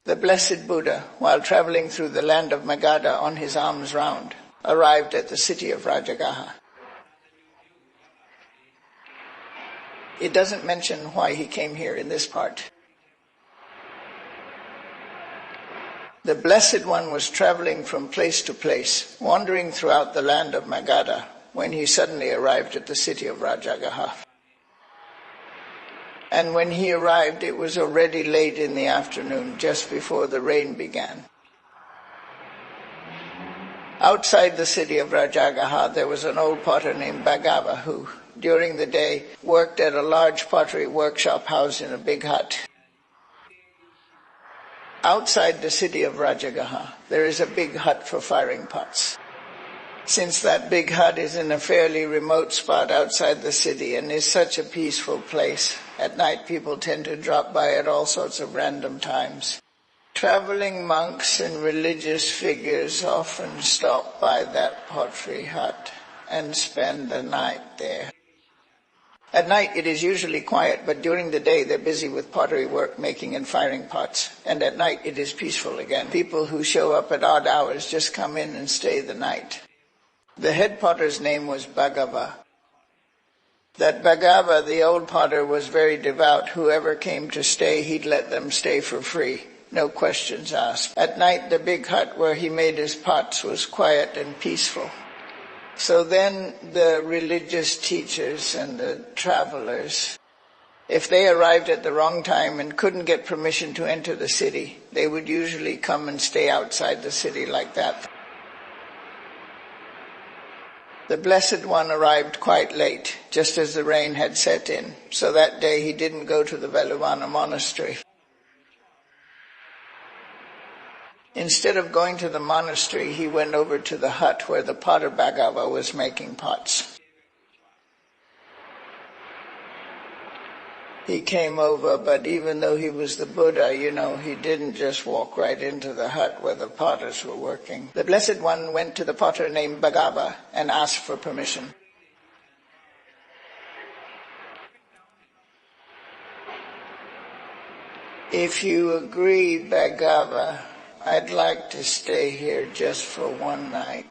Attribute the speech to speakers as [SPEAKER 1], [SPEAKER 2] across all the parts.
[SPEAKER 1] The blessed Buddha, while traveling through the land of Magadha on his alms round, arrived at the city of Rajagaha. It doesn't mention why he came here in this part. The Blessed One was traveling from place to place, wandering throughout the land of Magadha, when he suddenly arrived at the city of Rajagaha. And when he arrived, it was already late in the afternoon, just before the rain began. Outside the city of Rajagaha, there was an old potter named Bhagava who, during the day, worked at a large pottery workshop housed in a big hut. Outside the city of Rajagaha, there is a big hut for firing pots. Since that big hut is in a fairly remote spot outside the city and is such a peaceful place, at night people tend to drop by at all sorts of random times. Traveling monks and religious figures often stop by that pottery hut and spend the night there. At night it is usually quiet, but during the day they're busy with pottery work, making and firing pots. And at night it is peaceful again. People who show up at odd hours just come in and stay the night. The head potter's name was Bhagava. That Bhagava, the old potter, was very devout. Whoever came to stay, he'd let them stay for free. No questions asked. At night the big hut where he made his pots was quiet and peaceful. So then the religious teachers and the travelers, if they arrived at the wrong time and couldn't get permission to enter the city, they would usually come and stay outside the city like that. The Blessed One arrived quite late, just as the rain had set in, so that day he didn't go to the Veluvana monastery. Instead of going to the monastery, he went over to the hut where the potter Bhagava was making pots. He came over, but even though he was the Buddha, he didn't just walk right into the hut where the potters were working. The Blessed One went to the potter named Bhagava and asked for permission. If you agree, Bhagava, I'd like to stay here just for one night.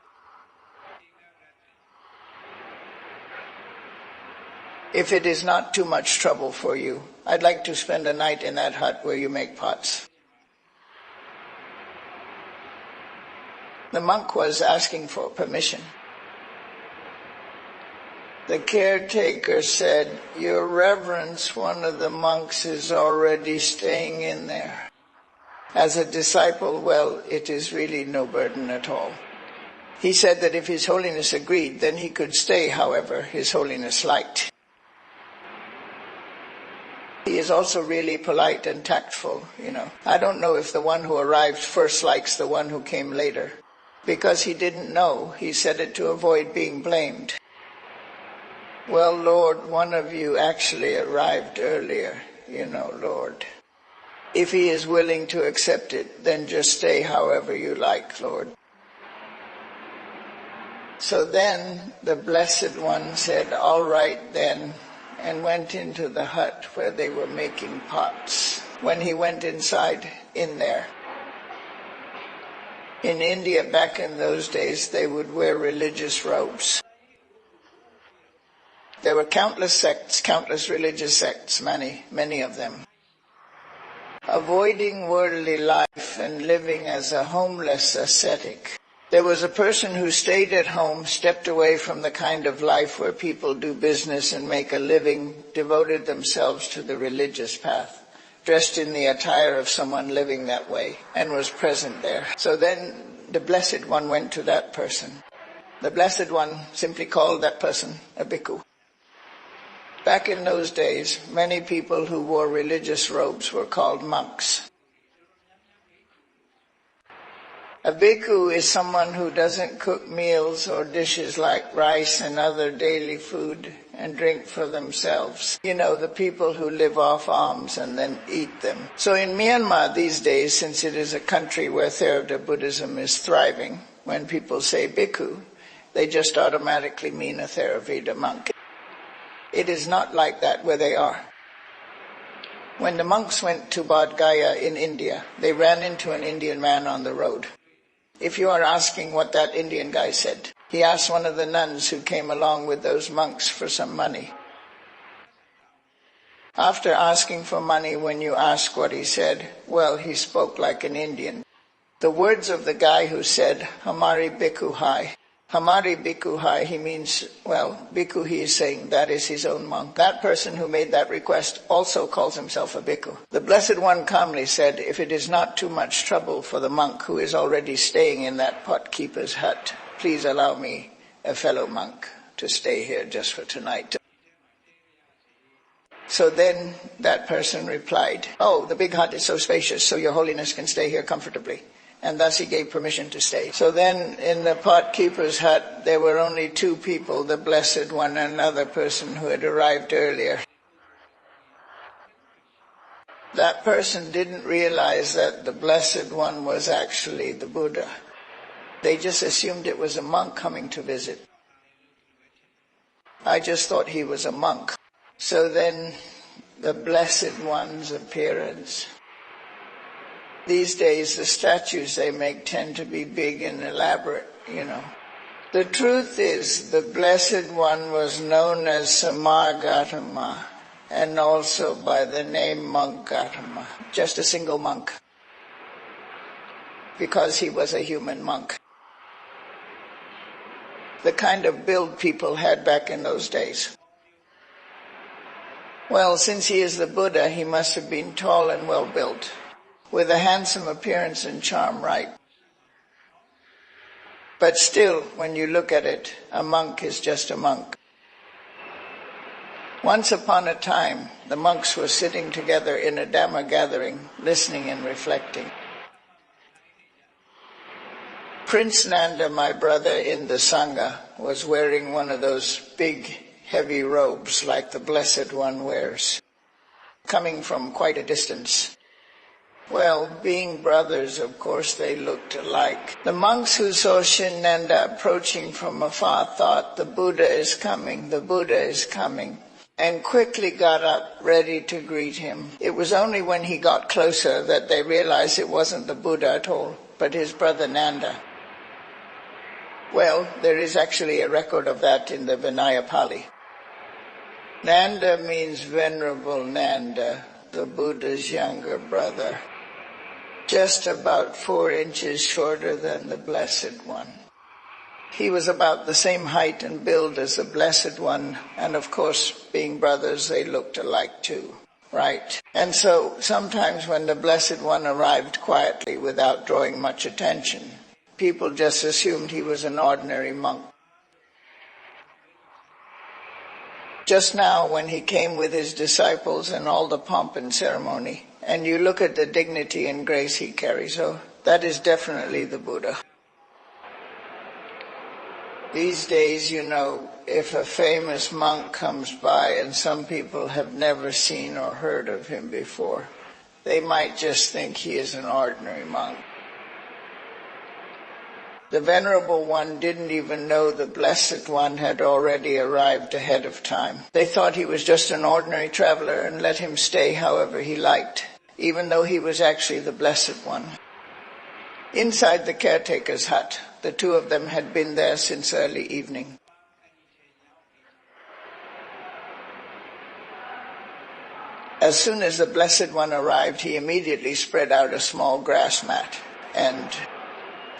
[SPEAKER 1] If it is not too much trouble for you, I'd like to spend a night in that hut where you make pots. The monk was asking for permission. The caretaker said, "Your Reverence, one of the monks is already staying in there." As a disciple, well, it is really no burden at all. He said that if His Holiness agreed, then he could stay however His Holiness liked. He is also really polite and tactful, I don't know if the one who arrived first likes the one who came later. Because he didn't know, he said it to avoid being blamed. "Well, Lord, one of you actually arrived earlier, Lord. If he is willing to accept it, then just stay however you like, Lord." So then the Blessed One said, "All right then," and went into the hut where they were making pots. When he went inside, in there. In India, back in those days, they would wear religious robes. There were countless sects, countless religious sects, many of them. Avoiding worldly life and living as a homeless ascetic. There was a person who stayed at home, stepped away from the kind of life where people do business and make a living, devoted themselves to the religious path, dressed in the attire of someone living that way, and was present there. So then the Blessed One went to that person. The Blessed One simply called that person a bhikkhu. Back in those days, many people who wore religious robes were called monks. A bhikkhu is someone who doesn't cook meals or dishes like rice and other daily food and drink for themselves. The people who live off alms and then eat them. So in Myanmar these days, since it is a country where Theravada Buddhism is thriving, when people say bhikkhu, they just automatically mean a Theravada monk. It is not like that where they are. When the monks went to Bodh Gaya in India, they ran into an Indian man on the road. If you are asking what that Indian guy said, he asked one of the nuns who came along with those monks for some money. After asking for money, when you ask what he said, well, he spoke like an Indian. The words of the guy who said, Hamari Bhikkhu Hai. Hamari Bhikkhu Hai, he means, well, Bhikkhu, he is saying that is his own monk. That person who made that request also calls himself a Bhikkhu. The Blessed One calmly said, if it is not too much trouble for the monk who is already staying in that pot keeper's hut, please allow me, a fellow monk, to stay here just for tonight. So then that person replied, oh, the big hut is so spacious, so your holiness can stay here comfortably. And thus he gave permission to stay. So then in the pot keeper's hut, there were only two people, the Blessed One and another person who had arrived earlier. That person didn't realize that the Blessed One was actually the Buddha. They just assumed it was a monk coming to visit. I just thought he was a monk. So then the Blessed One's appearance. These days, the statues they make tend to be big and elaborate, The truth is, the Blessed One was known as Sama Gautama, and also by the name Monk Gautama, just a single monk, because he was a human monk. The kind of build people had back in those days. Well, since he is the Buddha, he must have been tall and well built, with a handsome appearance and charm, right? But still, when you look at it, a monk is just a monk. Once upon a time, the monks were sitting together in a Dhamma gathering, listening and reflecting. Prince Nanda, my brother in the Sangha, was wearing one of those big, heavy robes like the Blessed One wears, coming from quite a distance. Well, being brothers, of course, they looked alike. The monks who saw Shin Nanda approaching from afar thought, the Buddha is coming, the Buddha is coming, and quickly got up, ready to greet him. It was only when he got closer that they realized it wasn't the Buddha at all, but his brother Nanda. Well, there is actually a record of that in the Vinaya Pali. Nanda means Venerable Nanda, the Buddha's younger brother. Just about 4 inches shorter than the Blessed One. He was about the same height and build as the Blessed One, and of course, being brothers, they looked alike too, right? And so, sometimes when the Blessed One arrived quietly without drawing much attention, people just assumed he was an ordinary monk. Just now, when he came with his disciples and all the pomp and ceremony, and you look at the dignity and grace he carries, that is definitely the Buddha. These days, if a famous monk comes by and some people have never seen or heard of him before, they might just think he is an ordinary monk. The Venerable One didn't even know the Blessed One had already arrived ahead of time. They thought he was just an ordinary traveler and let him stay however he liked, even though he was actually the Blessed One. Inside the caretaker's hut, the two of them had been there since early evening. As soon as the Blessed One arrived, he immediately spread out a small grass mat and,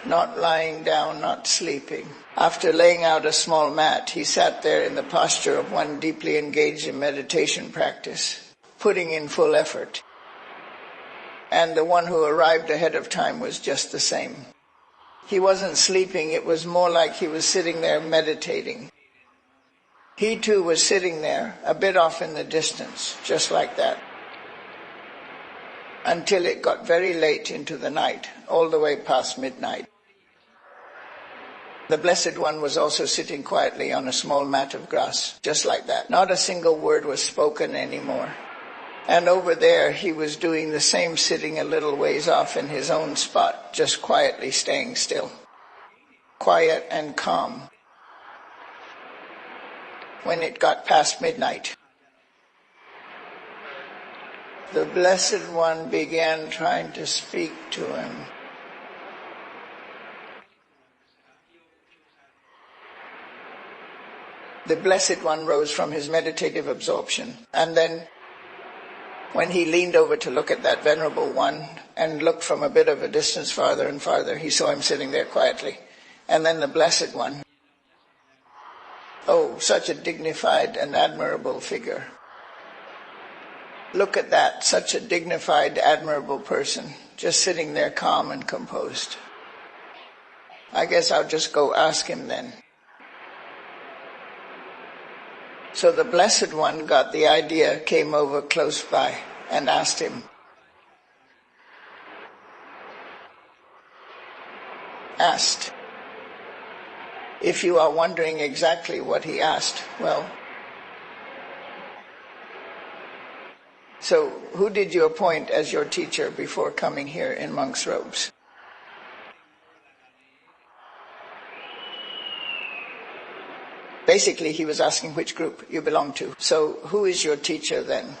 [SPEAKER 1] not lying down, not sleeping. After laying out a small mat, he sat there in the posture of one deeply engaged in meditation practice, putting in full effort. And the one who arrived ahead of time was just the same. He wasn't sleeping, it was more like he was sitting there meditating. He too was sitting there, a bit off in the distance, just like that, until it got very late into the night, all the way past midnight. The Blessed One was also sitting quietly on a small mat of grass, just like that. Not a single word was spoken anymore. And over there he was doing the same, sitting a little ways off in his own spot, just quietly staying still. Quiet and calm. When it got past midnight, the Blessed One began trying to speak to him. The Blessed One rose from his meditative absorption, and then when he leaned over to look at that Venerable One and looked from a bit of a distance farther and farther, he saw him sitting there quietly. And then the Blessed One, oh, such a dignified and admirable figure. Look at that, such a dignified, admirable person, just sitting there calm and composed. I guess I'll just go ask him then. So the Blessed One got the idea, came over close by and asked him. Asked. If you are wondering exactly what he asked, well, so who did you appoint as your teacher before coming here in monk's robes? Basically, he was asking which group you belong to. So who is your teacher then?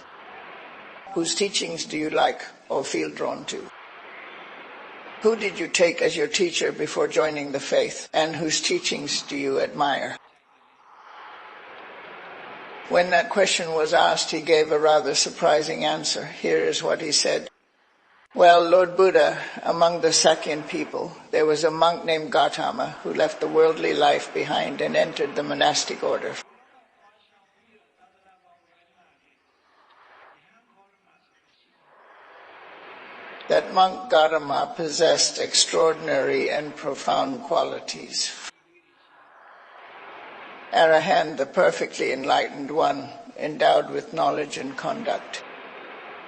[SPEAKER 1] Whose teachings do you like or feel drawn to? Who did you take as your teacher before joining the faith, and whose teachings do you admire? When that question was asked, he gave a rather surprising answer. Here is what he said. Well, Lord Buddha, among the Sakyan people, there was a monk named Gautama who left the worldly life behind and entered the monastic order. That monk Gautama possessed extraordinary and profound qualities. Arahant, the perfectly enlightened one, endowed with knowledge and conduct.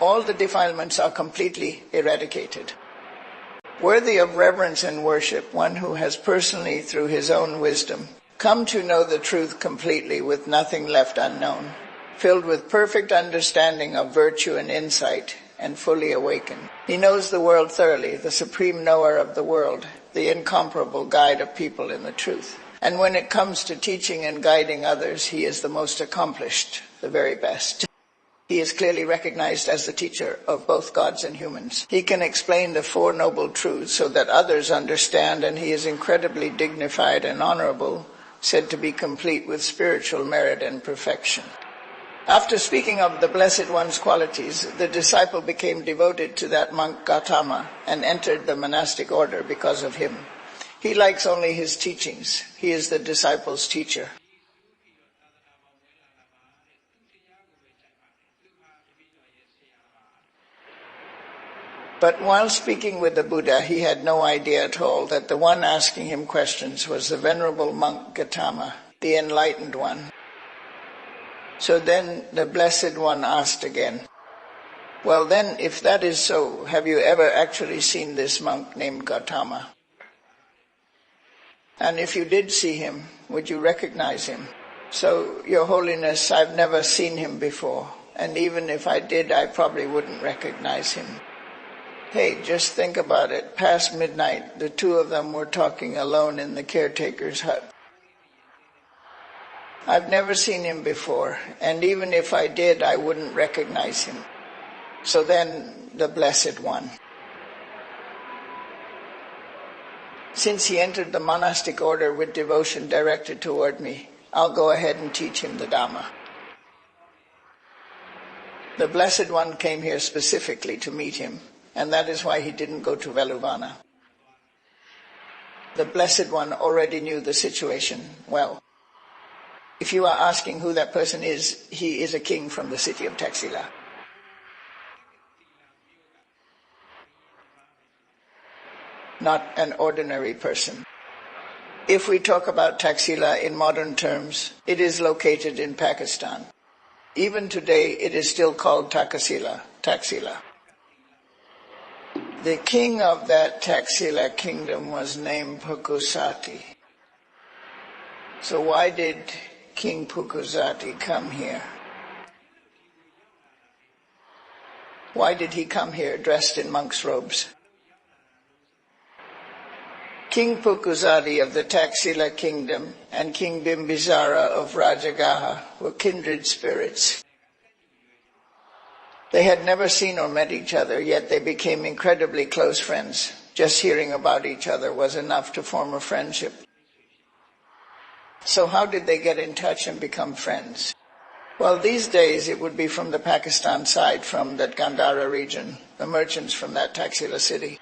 [SPEAKER 1] All the defilements are completely eradicated. Worthy of reverence and worship, one who has personally, through his own wisdom, come to know the truth completely with nothing left unknown, filled with perfect understanding of virtue and insight, and fully awakened. He knows the world thoroughly, the supreme knower of the world, the incomparable guide of people in the truth. And when it comes to teaching and guiding others, he is the most accomplished, the very best. He is clearly recognized as the teacher of both gods and humans. He can explain the Four Noble Truths so that others understand, and he is incredibly dignified and honorable, said to be complete with spiritual merit and perfection. After speaking of the Blessed One's qualities, the disciple became devoted to that monk Gautama and entered the monastic order because of him. He likes only his teachings. He is the disciple's teacher. But while speaking with the Buddha, he had no idea at all that the one asking him questions was the venerable monk Gautama, the enlightened one. So then the Blessed One asked again, well then, if that is so, have you ever actually seen this monk named Gautama? And if you did see him, would you recognize him? So, Your Holiness, I've never seen him before, and even if I did, I probably wouldn't recognize him. Hey, just think about it. Past midnight, the two of them were talking alone in the caretaker's hut. I've never seen him before, and even if I did, I wouldn't recognize him. So then, the Blessed One. Since he entered the monastic order with devotion directed toward me, I'll go ahead and teach him the Dhamma. The Blessed One came here specifically to meet him, and that is why he didn't go to Veluvana. The Blessed One already knew the situation well. If you are asking who that person is, he is a king from the city of Taxila. Not an ordinary person. If we talk about Taxila in modern terms, it is located in Pakistan. Even today, it is still called Taxila. The king of that Taxila kingdom was named Pukusati. So why did King Pukusati come here? Why did he come here dressed in monk's robes? King Pukusati of the Taxila kingdom and King Bimbisara of Rajagaha were kindred spirits. They had never seen or met each other, yet they became incredibly close friends. Just hearing about each other was enough to form a friendship. So how did they get in touch and become friends? Well, these days it would be from the Pakistan side, from that Gandhara region. The merchants from that Taxila city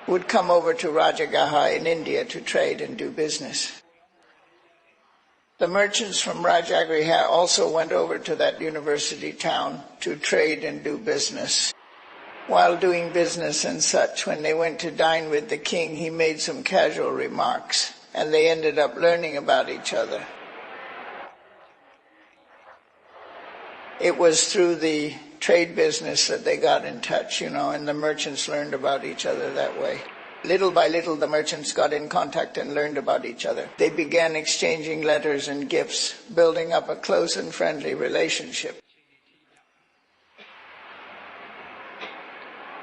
[SPEAKER 1] would come over to Rajagaha in India to trade and do business. The merchants from Rajagaha also went over to that university town to trade and do business. While doing business and such, when they went to dine with the king, he made some casual remarks, and they ended up learning about each other. It was through the trade business that they got in touch, and the merchants learned about each other that way. Little by little, the merchants got in contact and learned about each other. They began exchanging letters and gifts, building up a close and friendly relationship.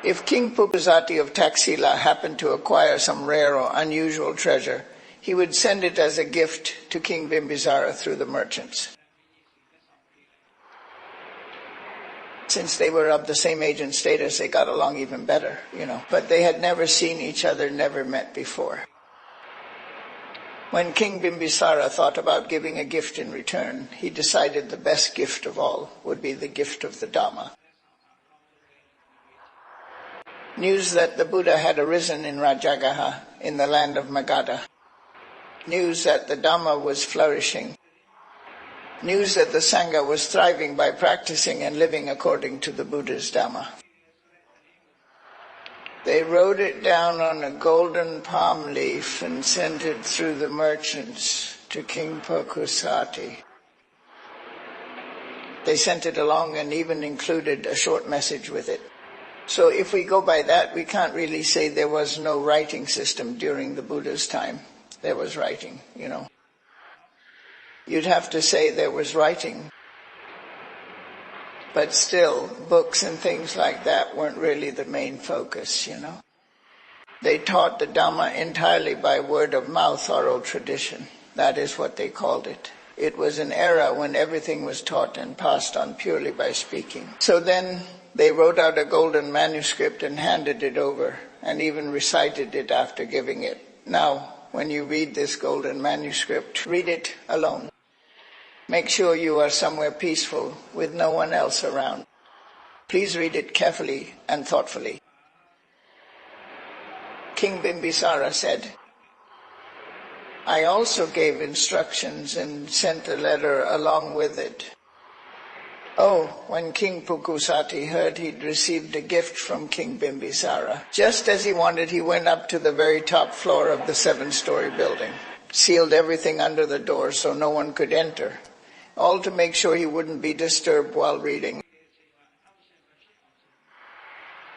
[SPEAKER 1] If King Pupuzati of Taxila happened to acquire some rare or unusual treasure, he would send it as a gift to King Bimbisara through the merchants. Since they were of the same age and status, they got along even better, But they had never seen each other, never met before. When King Bimbisara thought about giving a gift in return, he decided the best gift of all would be the gift of the Dhamma. News that the Buddha had arisen in Rajagaha, in the land of Magadha. News that the Dhamma was flourishing. News that the Sangha was thriving by practicing and living according to the Buddha's Dhamma. They wrote it down on a golden palm leaf and sent it through the merchants to King Purkusati. They sent it along and even included a short message with it. So if we go by that, we can't really say there was no writing system during the Buddha's time. There was writing, You'd have to say there was writing. But still, books and things like that weren't really the main focus, They taught the Dhamma entirely by word of mouth, oral tradition. That is what they called it. It was an era when everything was taught and passed on purely by speaking. So then they wrote out a golden manuscript and handed it over, and even recited it after giving it. Now, when you read this golden manuscript, read it alone. Make sure you are somewhere peaceful with no one else around. Please read it carefully and thoughtfully. King Bimbisara said, I also gave instructions and sent a letter along with it. Oh, when King Purkusati heard he'd received a gift from King Bimbisara, just as he wanted, he went up to the very top floor of the 7-story building, sealed everything under the door so no one could enter, all to make sure he wouldn't be disturbed while reading.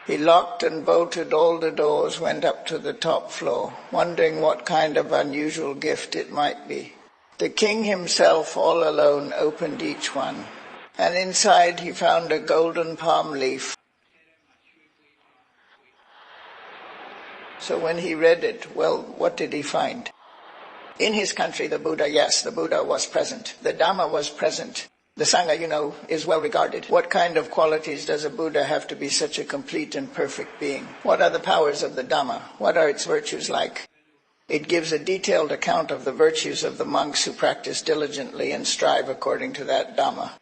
[SPEAKER 1] He locked and bolted all the doors, went up to the top floor, wondering what kind of unusual gift it might be. The king himself, all alone, opened each one, and inside he found a golden palm leaf. So when he read it, well, what did he find? In his country, the Buddha was present. The Dhamma was present. The Sangha, is well regarded. What kind of qualities does a Buddha have to be such a complete and perfect being? What are the powers of the Dhamma? What are its virtues like? It gives a detailed account of the virtues of the monks who practice diligently and strive according to that Dhamma.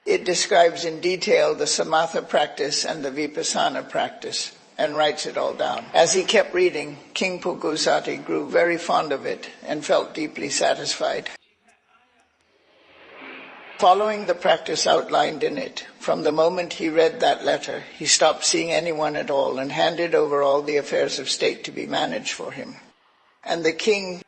[SPEAKER 1] It describes in detail the samatha practice and the vipassana practice, and writes it all down. As he kept reading, King Purkusati grew very fond of it and felt deeply satisfied. Following the practice outlined in it, from the moment he read that letter, he stopped seeing anyone at all and handed over all the affairs of state to be managed for him. And the king,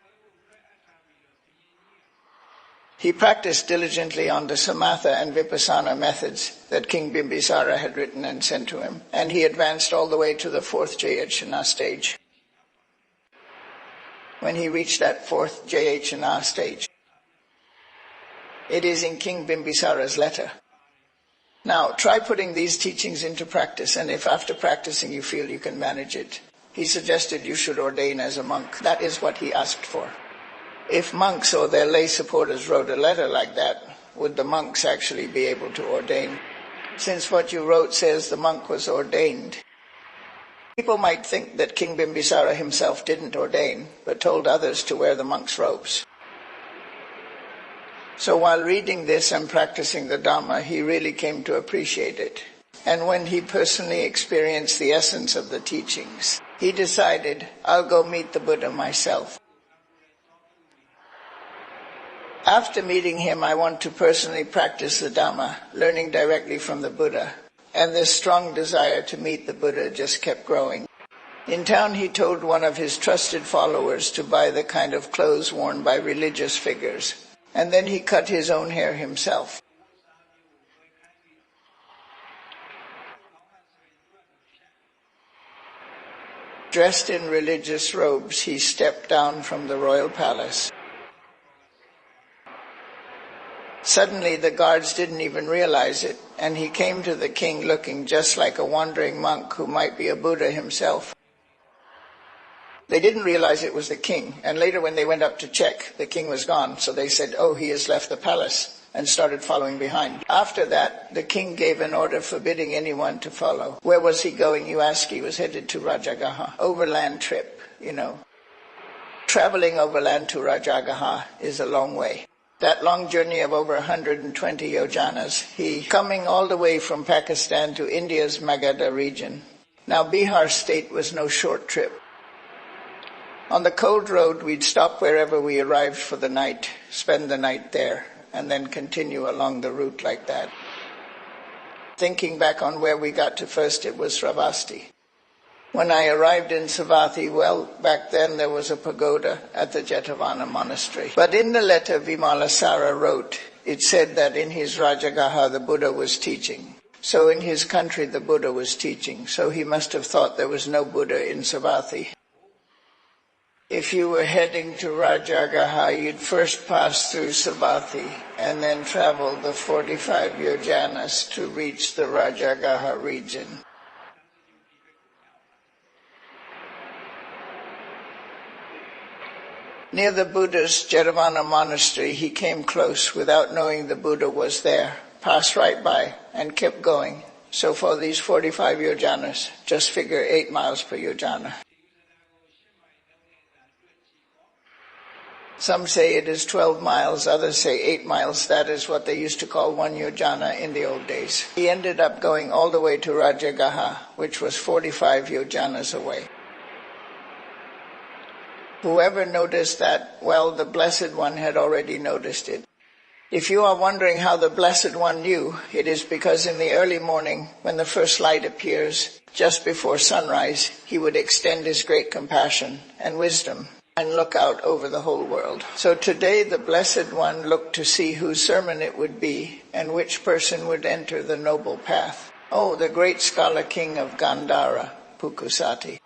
[SPEAKER 1] he practiced diligently on the samatha and vipassana methods that King Bimbisara had written and sent to him, and he advanced all the way to the 4th Jayachana stage. When he reached that 4th Jayachana stage, it is in King Bimbisara's letter. Now, try putting these teachings into practice, and if after practicing you feel you can manage it, he suggested you should ordain as a monk. That is what he asked for. If monks or their lay supporters wrote a letter like that, would the monks actually be able to ordain? Since what you wrote says the monk was ordained. People might think that King Bimbisara himself didn't ordain, but told others to wear the monk's robes. So while reading this and practicing the Dhamma, he really came to appreciate it. And when he personally experienced the essence of the teachings, he decided, I'll go meet the Buddha myself. After meeting him, I want to personally practice the Dhamma, learning directly from the Buddha. And this strong desire to meet the Buddha just kept growing. In town, he told one of his trusted followers to buy the kind of clothes worn by religious figures. And then he cut his own hair himself. Dressed in religious robes, he stepped down from the royal palace. Suddenly the guards didn't even realize it, and he came to the king looking just like a wandering monk who might be a Buddha himself. They didn't realize it was the king, and later when they went up to check, the king was gone, so they said, oh, he has left the palace, and started following behind. After that, the king gave an order forbidding anyone to follow. Where was he going, you ask? He was headed to Rajagaha. Overland trip, Traveling overland to Rajagaha is a long way. That long journey of over 120 yojanas, he coming all the way from Pakistan to India's Magadha region. Now Bihar state was no short trip. On the cold road, we'd stop wherever we arrived for the night, spend the night there, and then continue along the route like that. Thinking back on where we got to first, it was Sravasti. When I arrived in Savatthi, well, back then there was a pagoda at the Jetavana monastery. But in the letter Vimalasara wrote, it said that in his Rajagaha the Buddha was teaching. So in his country the Buddha was teaching. So he must have thought there was no Buddha in Savatthi. If you were heading to Rajagaha, you'd first pass through Savatthi and then travel the 45 yojanas to reach the Rajagaha region. Near the Buddha's Jetavana monastery, he came close without knowing the Buddha was there, passed right by, and kept going. So for these 45 yojanas, just figure 8 miles per yojana. Some say it is 12 miles, others say 8 miles. That is what they used to call 1 yojana in the old days. He ended up going all the way to Rajagaha, which was 45 yojanas away. Whoever noticed that, well, the Blessed One had already noticed it. If you are wondering how the Blessed One knew, it is because in the early morning, when the first light appears, just before sunrise, he would extend his great compassion and wisdom and look out over the whole world. So today the Blessed One looked to see whose sermon it would be and which person would enter the noble path. Oh, the great scholar king of Gandhara, Pukusati.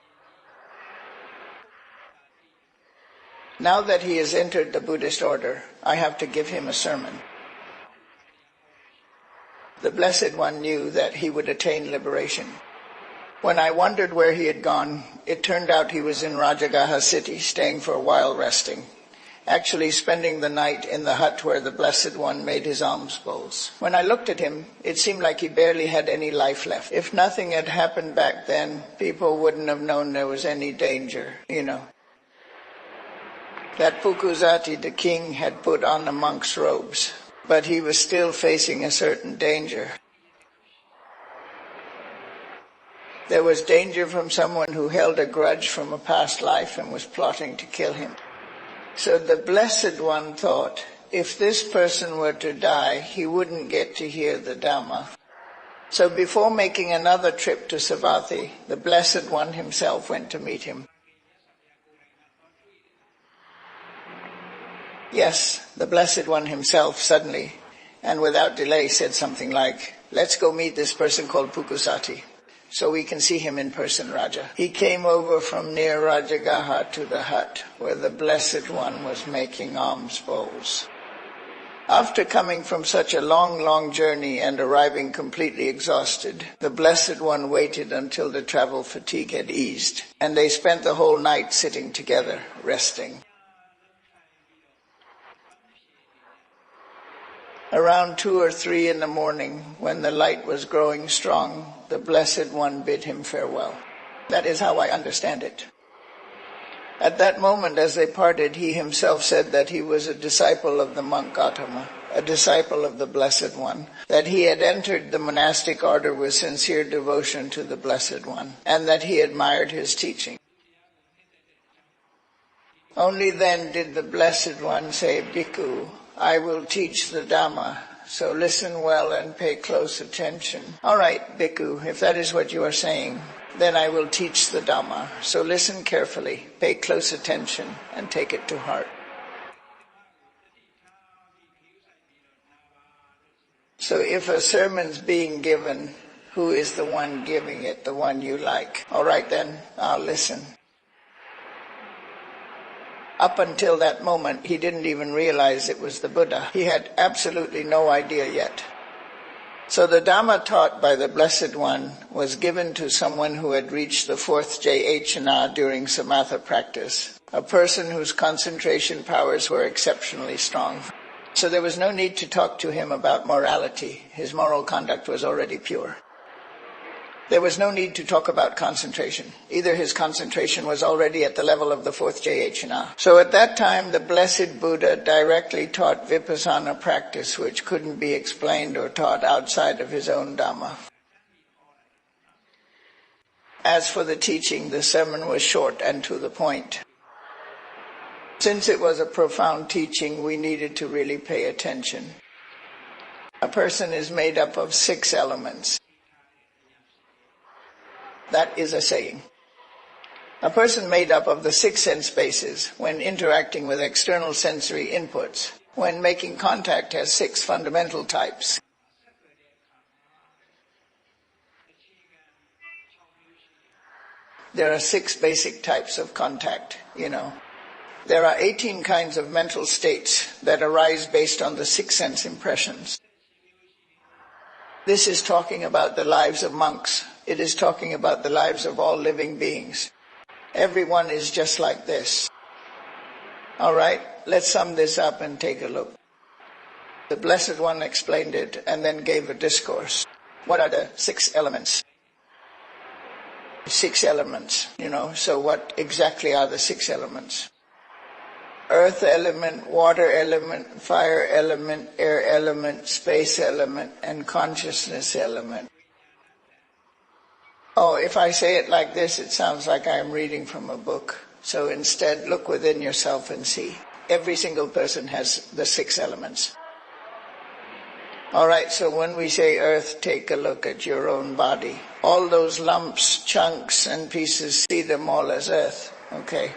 [SPEAKER 1] Now that he has entered the Buddhist order, I have to give him a sermon. The Blessed One knew that he would attain liberation. When I wondered where he had gone, it turned out he was in Rajagaha city, staying for a while resting, actually spending the night in the hut where the Blessed One made his alms bowls. When I looked at him, it seemed like he barely had any life left. If nothing had happened back then, people wouldn't have known there was any danger, That Pukusati, the king, had put on the monk's robes, but he was still facing a certain danger. There was danger from someone who held a grudge from a past life and was plotting to kill him. So the Blessed One thought, if this person were to die, he wouldn't get to hear the Dhamma. So before making another trip to Savatthi, the Blessed One himself went to meet him. Yes, the Blessed One himself suddenly and without delay said something like, let's go meet this person called Pukusati, so we can see him in person, Raja. He came over from near Rajagaha to the hut where the Blessed One was making alms bowls. After coming from such a long journey and arriving completely exhausted, the Blessed One waited until the travel fatigue had eased, and they spent the whole night sitting together, resting. Around 2 or 3 in the morning, when the light was growing strong, the Blessed One bid him farewell. That is how I understand it. At that moment, as they parted, he himself said that he was a disciple of the monk Gautama, a disciple of the Blessed One, that he had entered the monastic order with sincere devotion to the Blessed One, and that he admired his teaching. Only then did the Blessed One say, "Bhikkhu, I will teach the Dhamma, so listen well and pay close attention." All right, Bhikkhu, if that is what you are saying, then I will teach the Dhamma. So listen carefully, pay close attention, and take it to heart. So if a sermon's being given, who is the one giving it, the one you like? All right then, I'll listen. Up until that moment, he didn't even realize it was the Buddha. He had absolutely no idea yet. So the Dhamma taught by the Blessed One was given to someone who had reached the 4th Jayachana during samatha practice, a person whose concentration powers were exceptionally strong. So there was no need to talk to him about morality. His moral conduct was already pure. There was no need to talk about concentration. Either his concentration was already at the level of the 4th Jayachana. So at that time, the Blessed Buddha directly taught vipassana practice, which couldn't be explained or taught outside of his own Dhamma. As for the teaching, the sermon was short and to the point. Since it was a profound teaching, we needed to really pay attention. A person is made up of 6 elements. That is a saying. A person made up of the 6 sense spaces when interacting with external sensory inputs, when making contact, has 6 fundamental types. There are 6 basic types of contact, There are 18 kinds of mental states that arise based on the 6 sense impressions. This is talking about the lives of monks. It is talking about the lives of all living beings. Everyone is just like this. All right, let's sum this up and take a look. The Blessed One explained it and then gave a discourse. What are the 6 elements? 6 elements, so what exactly are the 6 elements? Earth element, water element, fire element, air element, space element, and consciousness element. Oh, if I say it like this, it sounds like I'm reading from a book. So instead, look within yourself and see. Every single person has the 6 elements. All right, so when we say earth, take a look at your own body. All those lumps, chunks, and pieces, see them all as earth, okay?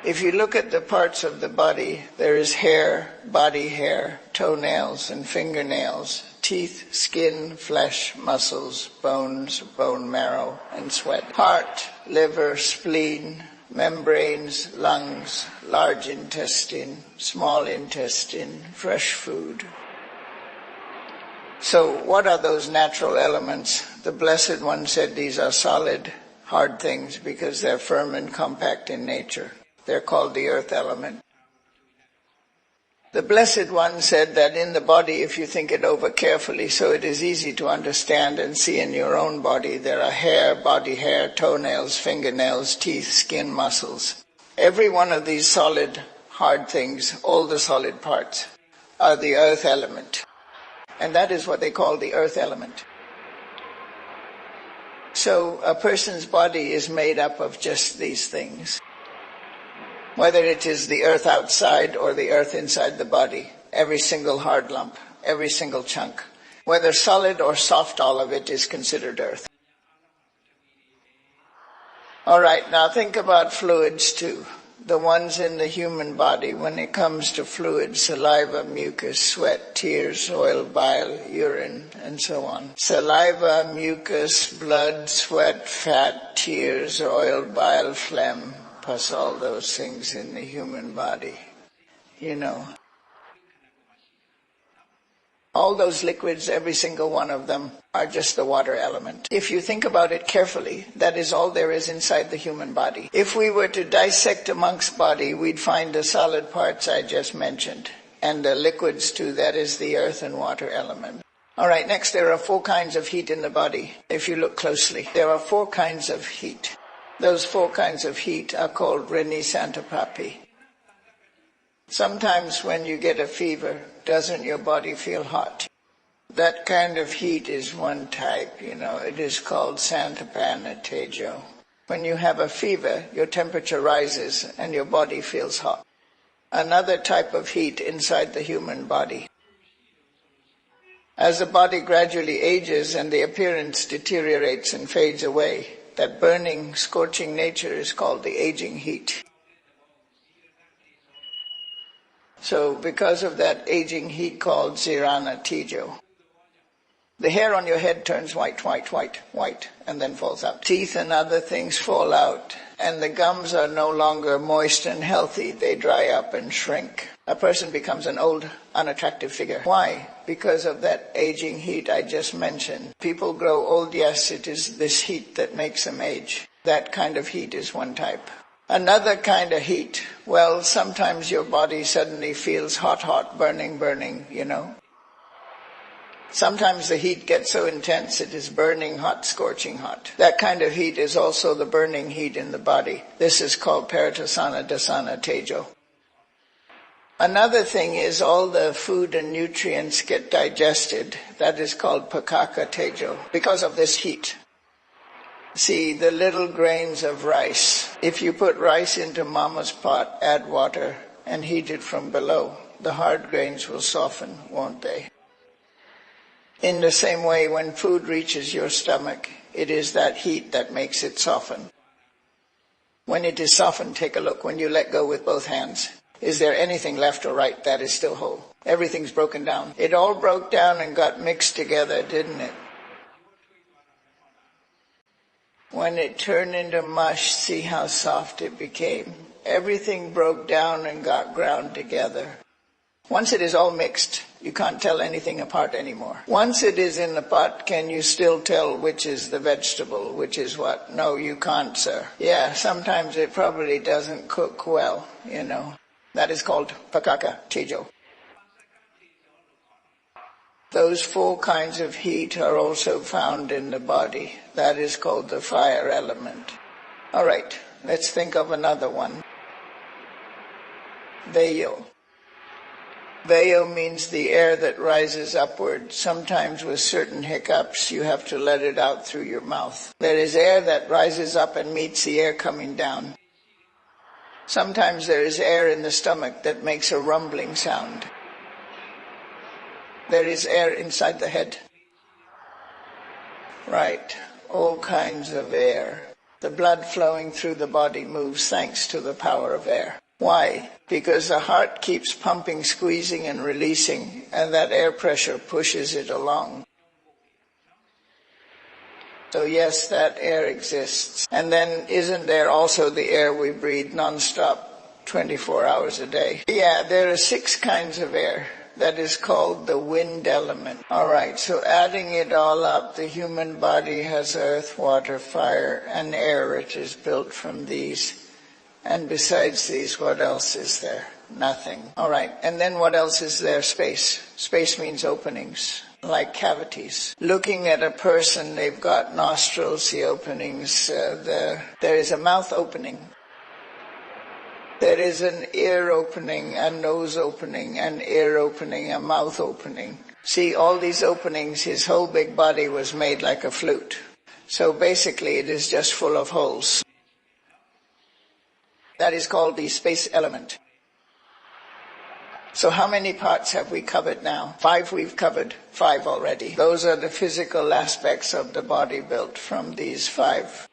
[SPEAKER 1] If you look at the parts of the body, there is hair, body hair, toenails and fingernails, teeth, skin, flesh, muscles, bones, bone marrow, and sweat. Heart, liver, spleen, membranes, lungs, large intestine, small intestine, fresh food. So what are those natural elements? The Blessed One said these are solid, hard things because they're firm and compact in nature. They're called the earth element. The Blessed One said that in the body, if you think it over carefully, so it is easy to understand and see in your own body, there are hair, body hair, toenails, fingernails, teeth, skin, muscles. Every one of these solid, hard things, all the solid parts, are the earth element. And that is what they call the earth element. So a person's body is made up of just these things. Whether it is the earth outside or the earth inside the body, every single hard lump, every single chunk, whether solid or soft, all of it is considered earth. All right, now think about fluids too. The ones in the human body, when it comes to fluids, saliva, mucus, sweat, tears, oil, bile, urine, and so on. Saliva, mucus, blood, sweat, fat, tears, oil, bile, phlegm, pus, all those things in the human body. All those liquids, every single one of them, are just the water element. If you think about it carefully, that is all there is inside the human body. If we were to dissect a monk's body, we'd find the solid parts I just mentioned. And the liquids too, that is the earth and water element. All right, next there are 4 kinds of heat in the body. If you look closely, there are 4 kinds of heat. Those 4 kinds of heat are called Rini Santapapi. Sometimes when you get a fever, doesn't your body feel hot? That kind of heat is one type, it is called Santapana Tejo. When you have a fever, your temperature rises and your body feels hot. Another type of heat inside the human body. As the body gradually ages and the appearance deteriorates and fades away, that burning, scorching nature is called the aging heat. So because of that aging heat called Zirana Tejo, the hair on your head turns white, and then falls out. Teeth and other things fall out, and the gums are no longer moist and healthy. They dry up and shrink. A person becomes an old, unattractive figure. Why? Because of that aging heat I just mentioned. People grow old, yes, it is this heat that makes them age. That kind of heat is one type. Another kind of heat, well, sometimes your body suddenly feels hot, burning, Sometimes the heat gets so intense it is burning hot, scorching hot. That kind of heat is also the burning heat in the body. This is called Paratasana Dasana Tejo. Another thing is all the food and nutrients get digested. That is called Pakaka Tejo because of this heat. See, the little grains of rice. If you put rice into mama's pot, add water, and heat it from below, the hard grains will soften, won't they? In the same way, when food reaches your stomach, it is that heat that makes it soften. When it is softened, take a look. When you let go with both hands, is there anything left or right that is still whole? Everything's broken down. It all broke down and got mixed together, didn't it? When it turned into mush, see how soft it became. Everything broke down and got ground together. Once it is all mixed, you can't tell anything apart anymore. Once it is in the pot, can you still tell which is the vegetable, which is what? No, you can't, sir. Yeah, sometimes it probably doesn't cook well, That is called Pakaka Tejo. Those 4 kinds of heat are also found in the body. That is called the fire element. All right, let's think of another one. Vayu. Vayu means the air that rises upward. Sometimes with certain hiccups, you have to let it out through your mouth. There is air that rises up and meets the air coming down. Sometimes there is air in the stomach that makes a rumbling sound. There is air inside the head. Right, all kinds of air. The blood flowing through the body moves thanks to the power of air. Why? Because the heart keeps pumping, squeezing and releasing, and that air pressure pushes it along. So yes, that air exists. And then isn't there also the air we breathe non-stop, 24 hours a day? Yeah, there are 6 kinds of air. That is called the wind element. All right, so adding it all up, the human body has earth, water, fire, and air. It is built from these. And besides these, what else is there? Nothing. All right, and then what else is there? Space. Space means openings, like cavities. Looking at a person, they've got nostrils, the openings. There is a mouth opening. There is an ear opening, a nose opening, an ear opening, a mouth opening. See, all these openings, his whole big body was made like a flute. So basically it is just full of holes. That is called the space element. So how many parts have we covered now? 5 we've covered, 5 already. Those are the physical aspects of the body built from these 5.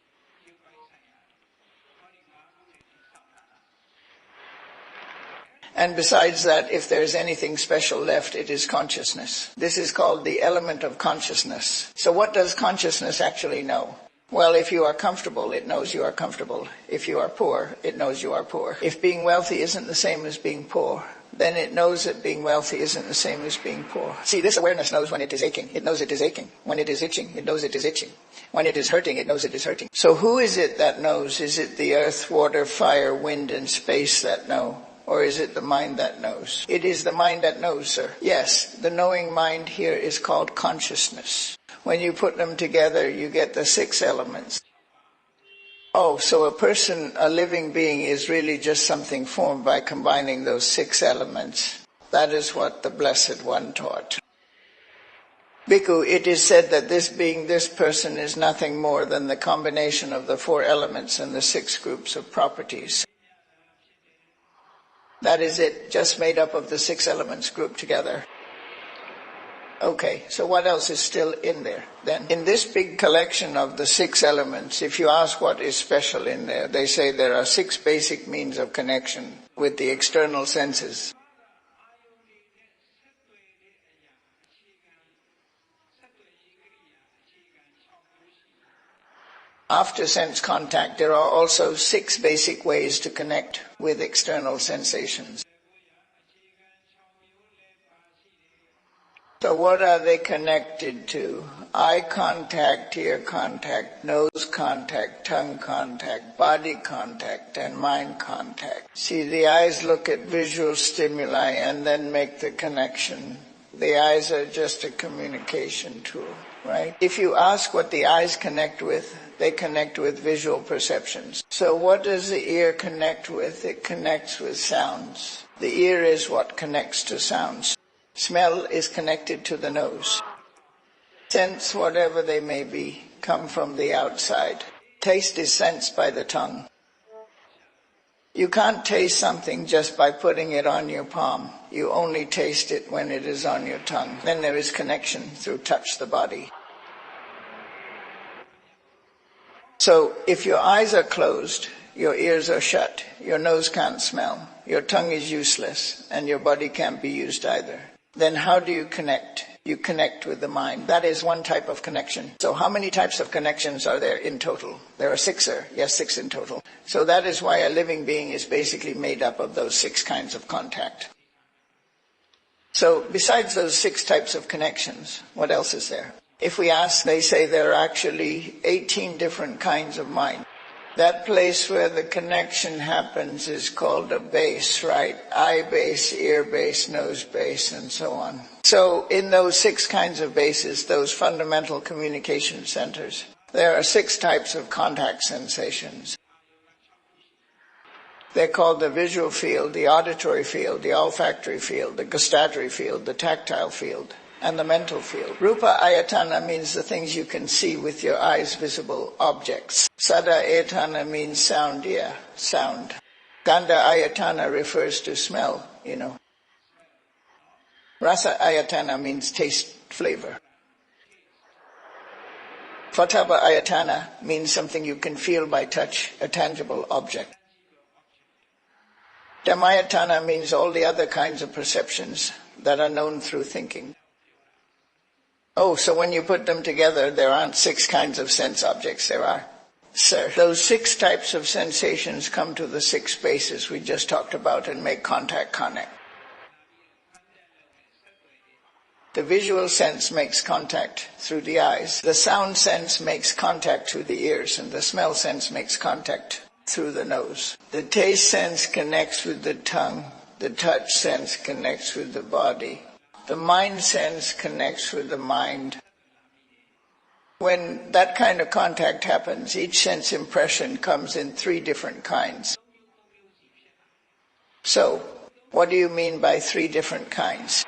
[SPEAKER 1] And besides that, if there's anything special left, it is consciousness. This is called the element of consciousness. So what does consciousness actually know? Well, if you are comfortable, it knows you are comfortable. If you are poor, it knows you are poor. If being wealthy isn't the same as being poor, then it knows that being wealthy isn't the same as being poor. See, this awareness knows when it is aching. It knows it is aching. When it is itching, it knows it is itching. When it is hurting, it knows it is hurting. So who is it that knows? Is it the earth, water, fire, wind, and space that know? or is it the mind that knows? It is the mind that knows, sir. Yes, the knowing mind here is called consciousness. When you put them together, you get the 6 elements. Oh, so a person, a living being, is really just something formed by combining those 6 elements. That is what the Blessed One taught. Bhikkhu, it is said that this being, this person, is nothing more than the combination of the 4 elements and the 6 groups of properties. That is it, just made up of the 6 elements grouped together. Okay, so what else is still in there then? In this big collection of the 6 elements, if you ask what is special in there, they say there are 6 basic means of connection with the external senses. After sense contact, there are also 6 basic ways to connect with external sensations. So what are they connected to? Eye contact, ear contact, nose contact, tongue contact, body contact, and mind contact. See, the eyes look at visual stimuli and then make the connection. The eyes are just a communication tool, right? If you ask what the eyes connect with, they connect with visual perceptions. So what does the ear connect with? It connects with sounds. The ear is what connects to sounds. Smell is connected to the nose. Sense, whatever they may be, come from the outside. Taste is sensed by the tongue. You can't taste something just by putting it on your palm. You only taste it when it is on your tongue. Then there is connection through touch the body. So if your eyes are closed, your ears are shut, your nose can't smell, your tongue is useless, and your body can't be used either, then how do you connect? You connect with the mind. That is one type of connection. So how many types of connections are there in total? There are 6, sir. Yes, 6 in total. So that is why a living being is basically made up of those 6 kinds of contact. So besides those 6 types of connections, what else is there? If we ask, they say there are actually 18 different kinds of mind. That place where the connection happens is called a base, right? Eye base, ear base, nose base, and so on. So in those 6 kinds of bases, those fundamental communication centers, there are 6 types of contact sensations. They're called the visual field, the auditory field, the olfactory field, the gustatory field, the tactile field, and the mental field. Rupa ayatana means the things you can see with your eyes, visible objects. Sada ayatana means sound, sound. Gandha ayatana refers to smell, Rasa ayatana means taste, flavor. Pattabha ayatana means something you can feel by touch, a tangible object. Dhammayatana means all the other kinds of perceptions that are known through thinking. Oh, so when you put them together, there aren't 6 kinds of sense objects, there are. Sir, those 6 types of sensations come to the 6 bases we just talked about and make contact connect. The visual sense makes contact through the eyes. The sound sense makes contact through the ears, and the smell sense makes contact through the nose. The taste sense connects with the tongue. The touch sense connects with the body. The mind sense connects with the mind. When that kind of contact happens, each sense impression comes in 3 different kinds. So, what do you mean by 3 different kinds?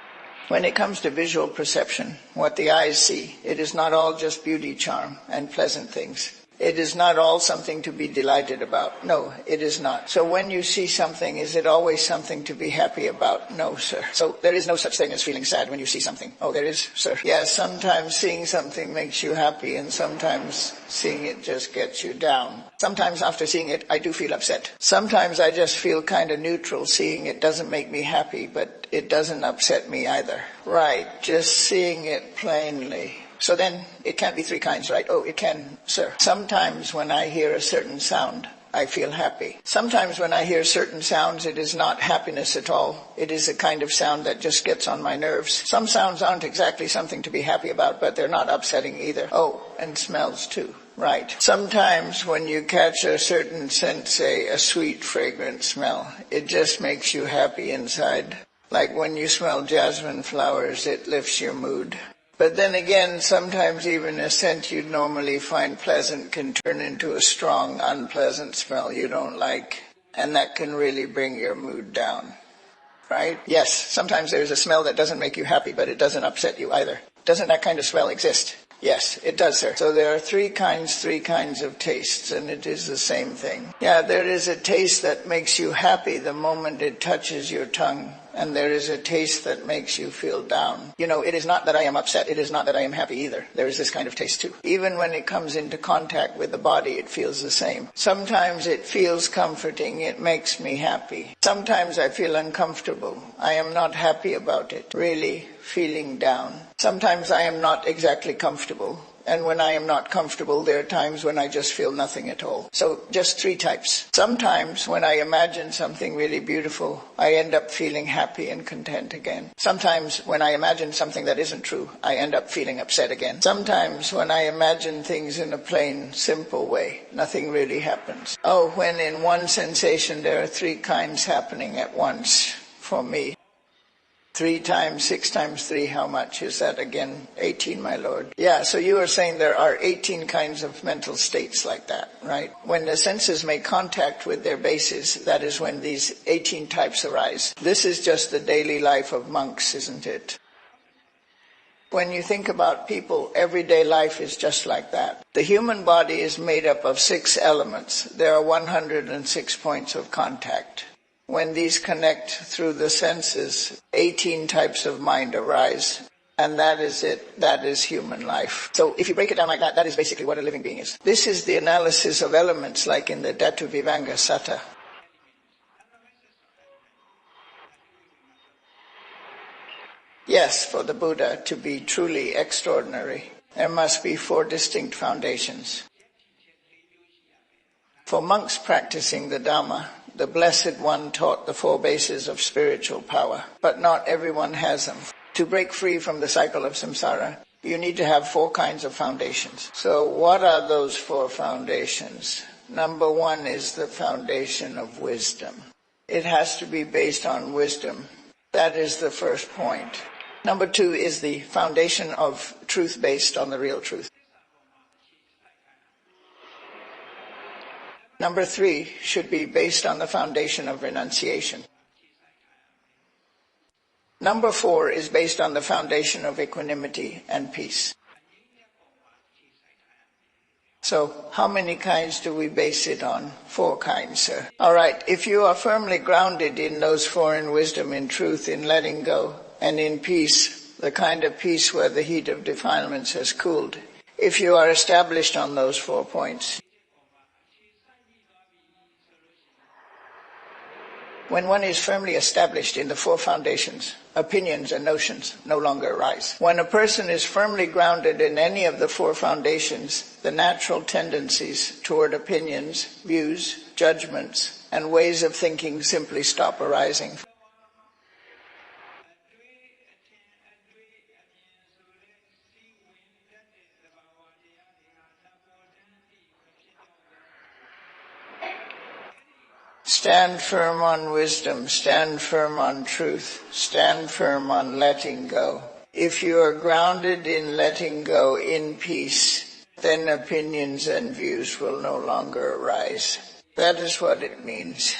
[SPEAKER 1] When it comes to visual perception, what the eyes see, it is not all just beauty, charm, and pleasant things. It is not all something to be delighted about. No, it is not. So when you see something, is it always something to be happy about? No, sir. So there is no such thing as feeling sad when you see something. Oh, there is, sir. Yes, sometimes seeing something makes you happy, and sometimes seeing it just gets you down. Sometimes after seeing it, I do feel upset. Sometimes I just feel kind of neutral. Seeing it doesn't make me happy, but it doesn't upset me either. Right, just seeing it plainly. So then, it can't be 3 kinds, right? Oh, it can, sir. Sometimes when I hear a certain sound, I feel happy. Sometimes when I hear certain sounds, it is not happiness at all. It is a kind of sound that just gets on my nerves. Some sounds aren't exactly something to be happy about, but they're not upsetting either. Oh, and smells too. Right. Sometimes when you catch a certain scent, say a sweet fragrant smell, it just makes you happy inside. Like when you smell jasmine flowers, it lifts your mood. But then again, sometimes even a scent you'd normally find pleasant can turn into a strong, unpleasant smell you don't like. And that can really bring your mood down. Right? Yes, sometimes there's a smell that doesn't make you happy, but it doesn't upset you either. Doesn't that kind of smell exist? Yes, it does, sir. So there are three kinds of tastes, and it is the same thing. Yeah, there is a taste that makes you happy the moment it touches your tongue, and there is a taste that makes you feel down. You know, it is not that I am upset, it is not that I am happy either. There is this kind of taste too. Even when it comes into contact with the body, it feels the same. Sometimes it feels comforting, it makes me happy. Sometimes I feel uncomfortable. I am not happy about it, really feeling down. Sometimes I am not exactly comfortable. And when I am not comfortable, there are times when I just feel nothing at all. So just three types. Sometimes when I imagine something really beautiful, I end up feeling happy and content again. Sometimes when I imagine something that isn't true, I end up feeling upset again. Sometimes when I imagine things in a plain, simple way, nothing really happens. Oh, when in one sensation there are three kinds happening at once for me. 3 times 6 times 3, how much is that again? 18, my lord. Yeah, so you are saying there are 18 kinds of mental states like that, right? When the senses make contact with their bases, that is when these 18 types arise. This is just the daily life of monks, isn't it? When you think about people, everyday life is just like that. The human body is made up of 6 elements. There are 106 points of contact. When these connect through the senses, 18 types of mind arise. And that is it. That is human life. So if you break it down like that, that is basically what a living being is. This is the analysis of elements like in the Dhatu Vivanga Sutta. Yes, for the Buddha to be truly extraordinary, there must be 4 distinct foundations. For monks practicing the Dhamma, the Blessed One taught the 4 bases of spiritual power, but not everyone has them. To break free from the cycle of samsara, you need to have 4 kinds of foundations. So what are those 4 foundations? Number 1 is the foundation of wisdom. It has to be based on wisdom. That is the first point. Number 2 is the foundation of truth based on the real truth. Number 3 should be based on the foundation of renunciation. Number 4 is based on the foundation of equanimity and peace. So, how many kinds do we base it on? 4 kinds, sir. All right, if you are firmly grounded in those 4, in wisdom, in truth, in letting go, and in peace, the kind of peace where the heat of defilements has cooled, if you are established on those 4 points, when one is firmly established in the 4 foundations, opinions and notions no longer arise. When a person is firmly grounded in any of the 4 foundations, the natural tendencies toward opinions, views, judgments, and ways of thinking simply stop arising. Stand firm on wisdom, stand firm on truth, stand firm on letting go. If you are grounded in letting go, in peace, then opinions and views will no longer arise. That is what it means.